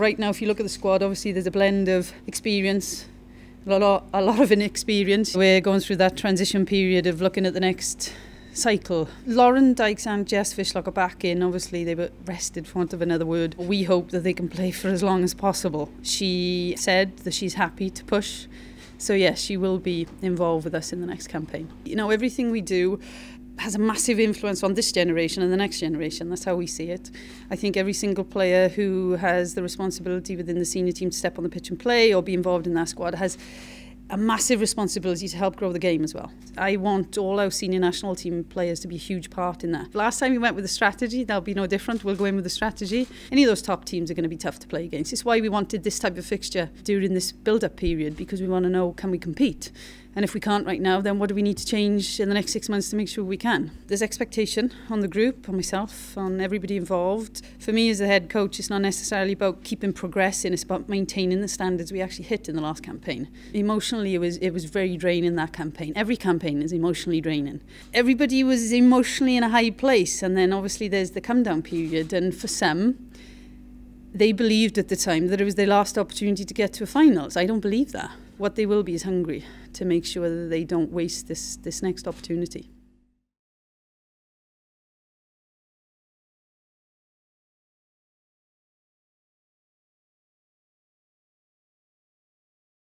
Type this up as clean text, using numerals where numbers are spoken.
Right now, if you look at the squad, obviously there's a blend of experience, a lot of inexperience. We're going through that transition period of looking at the next cycle. Lauren Dykes and Jess Fishlock are back in. Obviously they were rested, for want of another word. We hope that they can play for as long as possible. She said that she's happy to push. So yes, she will be involved with us in the next campaign. You know, everything we do has a massive influence on this generation and the next generation. That's how we see it. I think every single player who has the responsibility within the senior team to step on the pitch and play or be involved in that squad has a massive responsibility to help grow the game as well. I want all our senior national team players to be a huge part in that. Last time we went with a strategy, that'll be no different. We'll go in with a strategy. Any of those top teams are going to be tough to play against. It's why we wanted this type of fixture during this build-up period, because we want to know, can we compete? And if we can't right now, then what do we need to change in the next 6 months to make sure we can? There's expectation on the group, on myself, on everybody involved. For me as a head coach, it's not necessarily about keeping progressing, it's about maintaining the standards we actually hit in the last campaign. Emotionally, it was very draining, that campaign. Every campaign is emotionally draining. Everybody was emotionally in a high place, and then obviously there's the come-down period, and for some, they believed at the time that it was their last opportunity to get to a finals. I don't believe that. What they will be is hungry to make sure that they don't waste this next opportunity.